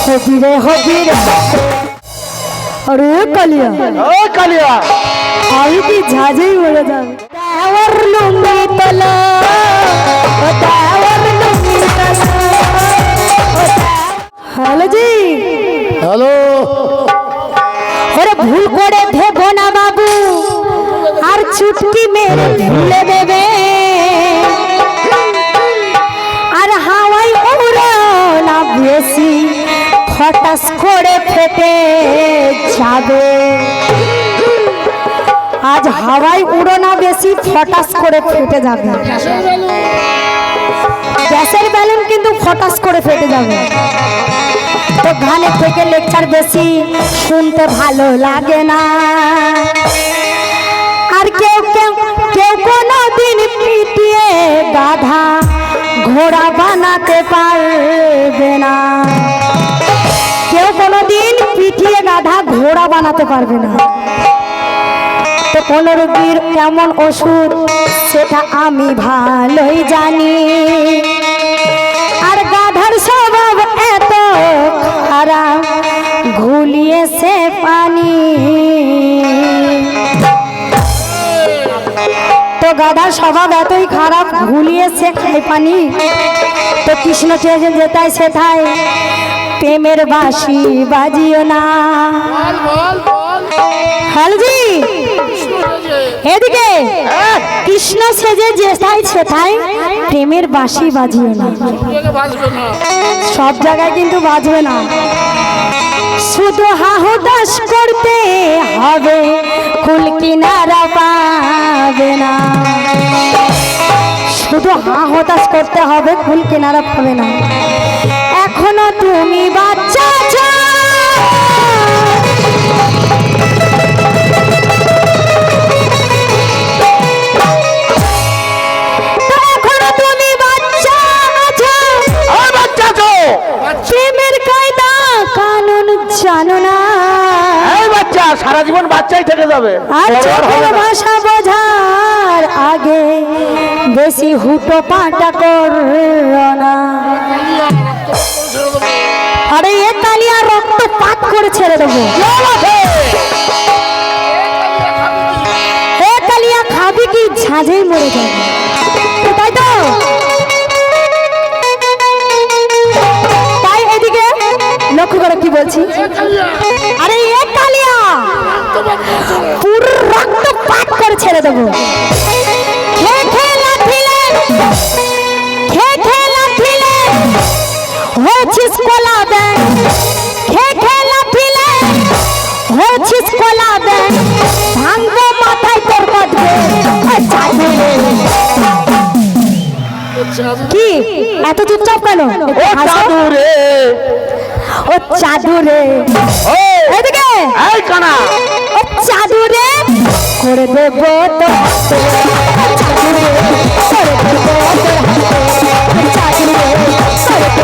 হবিরে হবিরে अरे कालिया ओ कालिया आई की झाजे उड़ जावे टावर लुंगी तला ओ टावर लुंगी तला हेलो जी हेलो अरे भूल करे भेबो ना बाबू আর চুটকি মেরে ভুলে দেবে আর হাওয়াই উড়ো না বেশি ফটাস করে ফেটে যাবে আজ হাওয়াই উড়ো না বেশি ফটাস করে ফেটে যাবে গ্যাসের বেলুন কিন্তু ফটাস করে ফেটে যাবে তো গানের থেকে লেকচার বেশি শুনতে ভালো লাগে না আর কেউ কেউ কেউ কোনো দিন পিটিয়ে গাধা ঘোড়া বানাতে পারবে না কেউ কোনো দিন পিটিয়ে গাধা ঘোড়া বানাতে পারবে না তো কোন রোগীর কেমন ওষুধ সেটা আমি ভালোই জানি আর গাধার স্বভাব এত খারাপ ঘুলিয়েছে পানি তো গাধার স্বভাব এতই খারাপ ঘুলিয়েছে খাই পানি তো কৃষ্ণ চেয়েছে যেটাই সেটাই প্রেমের বাঁশি বাজিও না হলজি এদিকে কৃষ্ণ সেজে যেটাই সেটাই প্রেমের বাঁশি বাজিও না সব জায়গায় কিন্তু বাজবে না শুধু হাহুদাস করতে হবে কুল কিনারা পাবে না শুধু হাহুদাস করতে হবে কুল কিনারা পাবে না এখনো তুমি বাচ্চা আছো এখনো তুমি বাচ্চা আছো বাচ্চা তো প্রেমের কায়দা কানুন জানো না এই বাচ্চা সারা জীবন বাচ্চাই থেকে যাবে আর চোখের ভাষা বোঝার আগে বেশি হুটো পাটা করো না আরে এ কালিয়া রক্ত পাত করে ছেড়ে দেবো এ কালিয়া খাবি কি ঝাঁঝেই মরে যাবে তাই তো তাই এদিকে লক্ষ্য করে কি বলছি আরে এ কালিয়া পুরো রক্ত পাত করে ছেড়ে দেবো হচ্ছিস কোলা ব্যাং খেলা ফিলে হচ্ছিস কোলা ব্যাং ভাঙবো মাথায় তোর কাটবে কি এত চুপচাপ কেন ও চাদুরে ও চাদুরে এদিকে এই কানা ও চাদুরে করে দেবো তো চাদুরে করে দেবো তোর চাদুরে করে দেবো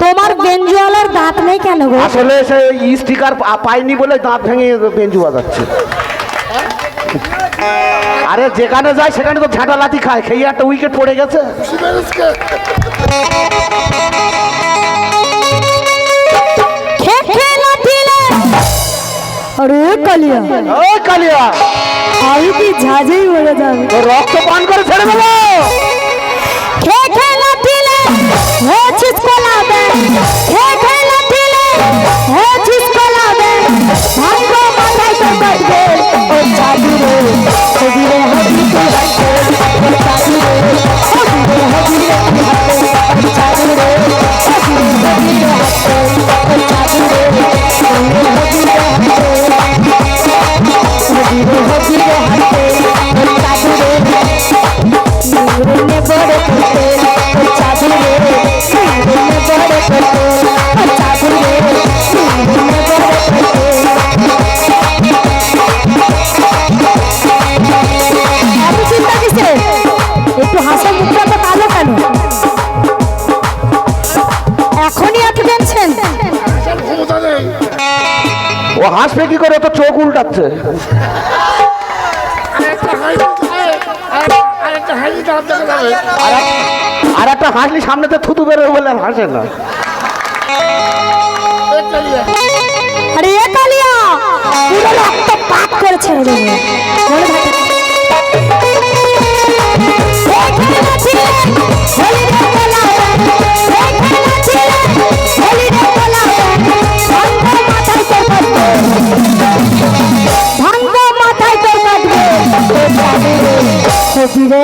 তোমার বেঞ্জুয়ালার দাঁত নেই কেন গো আসলে সেই স্টিকার পাইনি বলে দাঁত ভেঙে বেঞ্জু বাজাচ্ছে আরে যেখানে যায় সেখানে তো ঝাঁটা লাথি খায় খেয়ে একটা উইকেট পড়ে গেছে আরে কালিয়া ও কালিয়া আই কি ঝাঁঝেই উড়ে যাবে তো রক্ত পান করে ছেড়ে দেবো খেলা দিলে হচ্ছিস কোলা ব্যাং খেলা দিলে হচ্ছিস কোলা ব্যাং ভাঙবো মাথায় তোর কাটবে ও চাদুরে হবিরে হবিরে হাতে ও চাদুরে হবিরে হবিরে হাতে ও চাদুরে হবিরে হবিরে হাতে ও চাদুরে হবিরে হবিরে হাতে হবিরে হবিরে হাতে ও চাদুরে নে বড় করতে ও চাদুরে নে বড় করতে ও হাসবে কি করে? ও তো চোখ উল্টাচ্ছে। আর একটা হাসলি সামনেতে থুতু বেরোবে বলে আর হাসে না। আরে এ কালিয়া পুরো রক্ত পাক করে ছেড়ে দেবে। বলে ভাই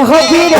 হবিরে হবিরে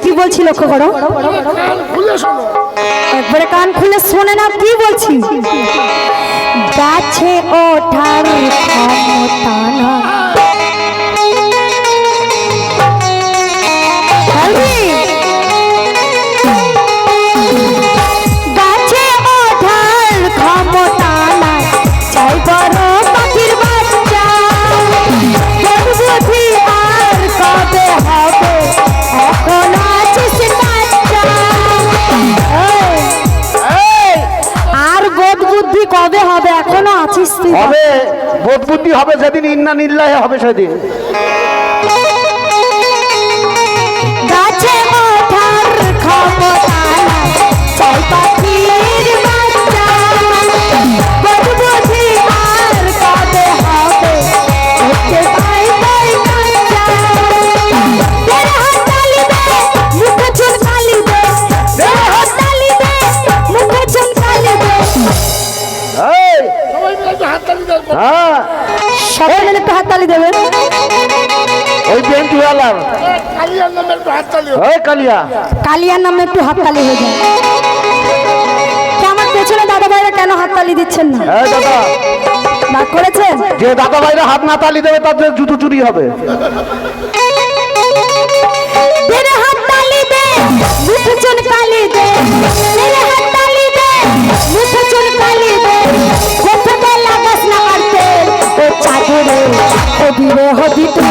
কি বলছি লক্ষ্য করো, একবারে কান খুলে শোনে না কি বলছি। গাছে ওঠার ক্ষমতা না গাছে ওঠার ক্ষমতা না চাই বড় পাখির বাচ্চা বুদ্ধি আর কবে হবে এখন আছিস বাচ্চা। আর বোধ বুদ্ধি কবে হবে এখনো আছিস তুই। হবে বোধ বুদ্ধি হবে যেদিন ইন্না নিল্লাহে হবে সেদিন। গাছে ওঠার ক্ষমতা নাই চাই পাখির বাচ্চা বোধ বুদ্ধি আর কবে হবে দেখতে পাই তাই কাঁচা। তেরে হাত তালি দে মুখে চুন কালি দে, তেরে হাত তালি দে মুখে চুন কালি দে। এই, হ্যাঁ, সবাই মিলে একটু হাত তালি দেবেন। ওই বেঞ্চওয়ালার কালিয়ার নামে একটু হাততালি হোক। ওই কালিয়া কালিয়ার নামে একটু হাততালি হয়ে যায়। কে আমার পেছনে দাদা ভাইরা কেন হাততালি দিচ্ছেন না? এই দাদা, রাগ করেছেন? যে দাদা ভাইরা হাত না তালি দেবে তাদের জুতো চুরি হবে। তেরে হাততালি দে মুখ চুন কালি দে, তেরে হাততালি দে মুখ চুন কালি দে। কোথাতে লাগাস না করতে ও চাঁদুরে হবিরে হবি তুই,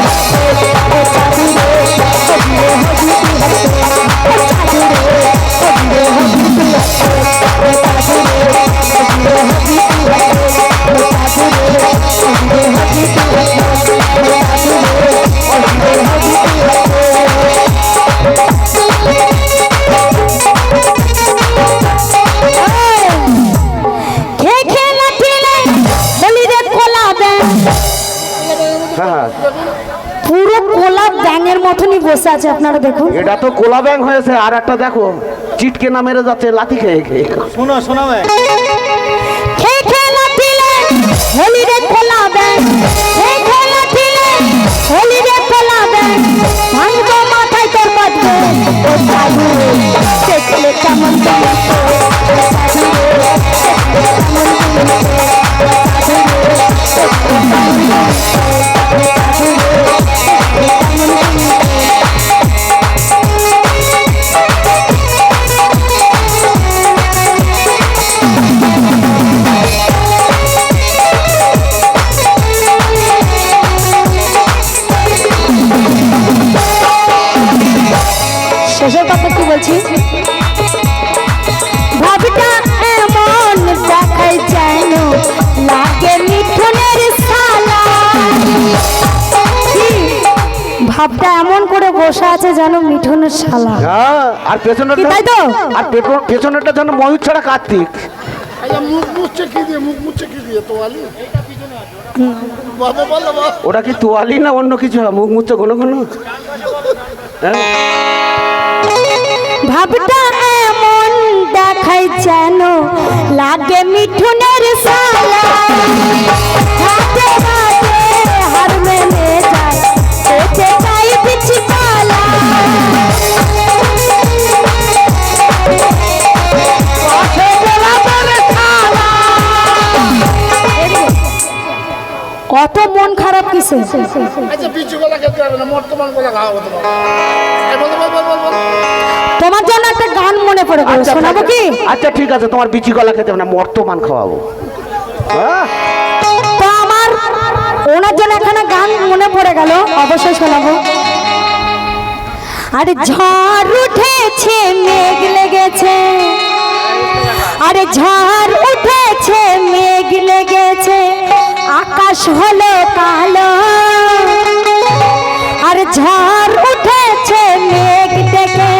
ও চাঁদুরে হবিরে হবি তুই, ও চাঁদুরে হবিরে হবি তুই, ও চাঁদুরে হবিরে হবি তুই, ও চাঁদুরে হবিরে হবি তুই, ও চাঁদুরে হবিরে হবি তুই। খে খে লাঠিলে বলি রে কোলা ব্যাং, হ্যাঁ, পুরো কোলা ব্যাঙের মতনই বসে আছে আপনারা দেখুন। এটা তো কোলা ব্যাং হয়েছে। আর একটা দেখো চিটকে না মেরে যাচ্ছে লাথি খেয়ে খেয়ে। শোনো শোনো ভাই, খে খে লাঠিলে বলি রে কোলা ব্যাং, খে খে লাঠিলে বলি রে কোলা ব্যাং। ভাঙবো মাথায় তোর বাঁধবে ও সাধু দেখলে কেমন তুমি, ও সাধু দেখলে কেমন তুমি, ও সাধু দেখলে কেমন শেষের কথা কি বলছি, ভাবটা এমন দেখাই যেন লাগে মিঠুনের শালা। কি? ভাবটা এমন করে বসে আছে যেন মিঠুনের শালা। হ্যাঁ, আর পেছনের কি তাই তো? আর পেছনেরটা যেন ময়ূর ছাড়া কার্তিক। আচ্ছা মুখ মুছছে কি দিয়ে, মুখ মুছছে কি দিয়ে? তোয়ালি বাবা বলো বাবা। ওটা কি তোয়ালি না অন্য কিছু? মুখ মুচ্ছে কোনো কোনো। হ্যাঁ, ভাবটা এমন দেখাই যেন লাগে মিঠুনের অত মন খারাপ কিসে? আচ্ছা বিচি গলা খেতে হবে না, বর্তমান গলা খাওয়াবো তোমার। এই বল বল বল বল বল। তোমার জন্য একটা গান মনে পড়ে গেল, শোনাবো কি? আচ্ছা ঠিক আছে, তোমার বিচি গলা খেতে হবে না, মর্তমান খাওয়াবো। হ্যাঁ তো আমার ওনার জন্য এখানে গান মনে পড়ে গেল, অবশ্যই শোনাবো। আরে ঝড় উঠেছে মেঘ লেগেছে, আরে ঝড় উঠেছে মেঘ লেগেছে, আকাশ হলো কালো। আর ঝড় উঠেছে মেঘ ডেকে,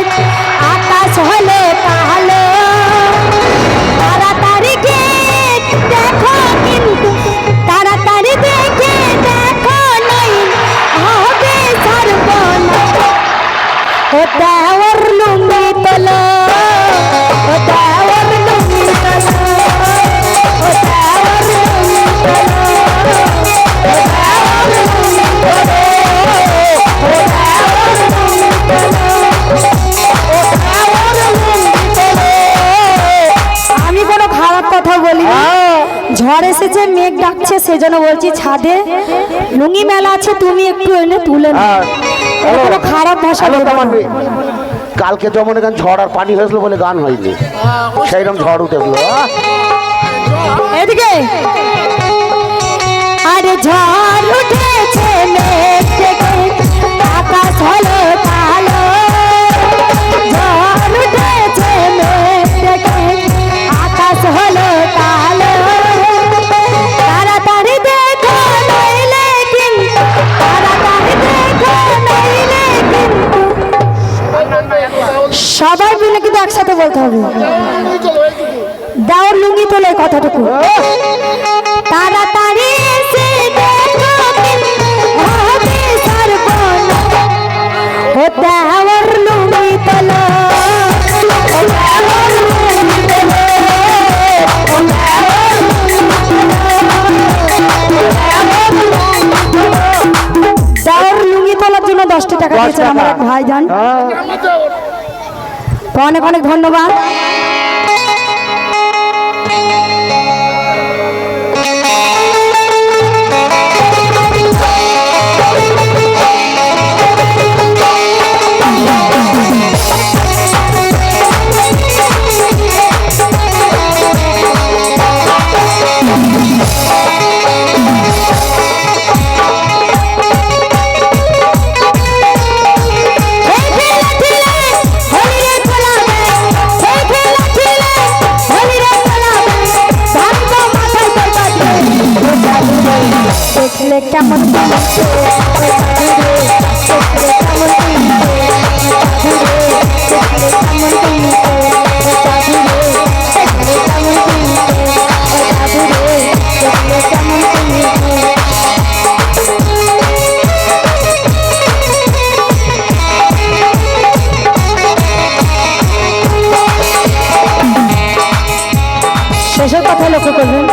আকাশ হলো কালো। তাড়াতাড়ি গিয়ে দেখো কিন্তু, তাড়াতাড়ি দেখে দেখো নাই হবে সর্বনাশ। ও দেওর লুঙ্গি তোলো, ও দেওর লুঙ্গি তোলো, ও দেওর লুঙ্গি তোলো, ও দেওর লুঙ্গি তোলো, ও দেওর লুঙ্গি তোলো, ও দেওর লুঙ্গি তোলো। আমি কোনো খারাপ কথা বলিনি, ঝড় এসেছে মেঘ ডাকছে সেজন্য বলছি ছাদে লুঙ্গি মেলা আছে, তুমি একটু এনে তুলে নাও। কোনো খারাপ ভাষা হ্যালো বলবো তোমার না। কালকে যেমন এখানে ঝড় আর পানি হয়েছিল বলে গান হয়নি, সেইরকম ঝড় উঠেছিল। এদিকে আরে ঝড় উঠেছে মেঘ ডেকে, আকাশ হলো কালো। ঝড় উঠেছে মেঘ ডেকে, আকাশ হলো কালো। তাড়াতাড়ি দেখো নইলে কিন্তু, তাড়াতাড়ি দেখো নইলে কিন্তু। সবাই মিলে কিন্তু একসাথে বলতে হবে, দেওয়ার লুঙ্গি তোলে কথাটুকু। তাড়াতাড়ি এসে দেখো কিন্তু হবে সর্বনাশ। ও দেওয়ার লুঙ্গি তোলো, ও দেওয়ার লুঙ্গি তোলো, ও দেওয়ার লুঙ্গি তোলো, ও দেওয়ার লুঙ্গি তোলো। দেওয়ার লুঙ্গি তোলার জন্য 10টি টাকা দিয়েছে আমার এক ভাইজান, তো অনেক অনেক ধন্যবাদ। দেখলে কেমন শেষের কথা লক্ষ্য করবেন।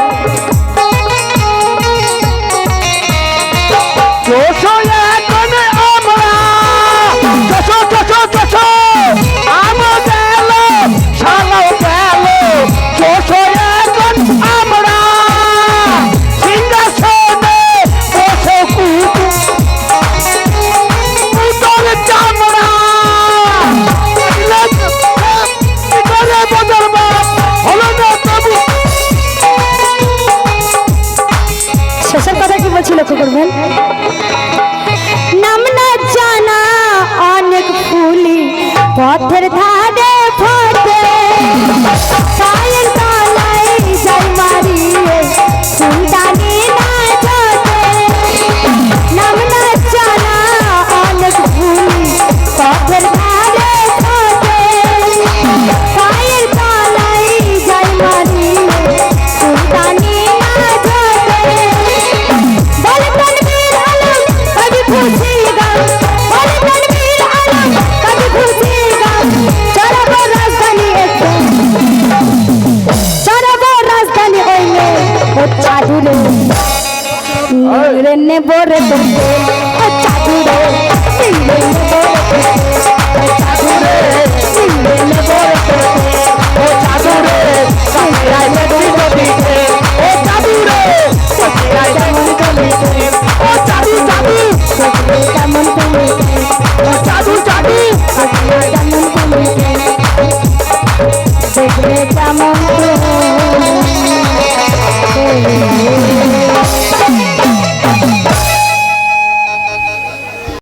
শেষের কথা কি বলছি লক্ষ্য করবেন। নাম না জানা অনেক ফুলি পথের ধারে ফোটে, পায়ের তলায় যাই মারিয়ে ফুলদানি না ঝোটে। নাম না জানা অনেক ফুলি পথের ধারে ফোটে, পায়ের তলায় যাই মারিয়ে ফুলদানি না ঝোটে। বলে তনবীর আলম কবি খুশি গান, বলে তনবীর আলম কবি খুশি গান। চড়াবো রাজধানী একটু, চড়াবো রাজধানী ওইলে ও চাদুরে রে নেবো রে তোর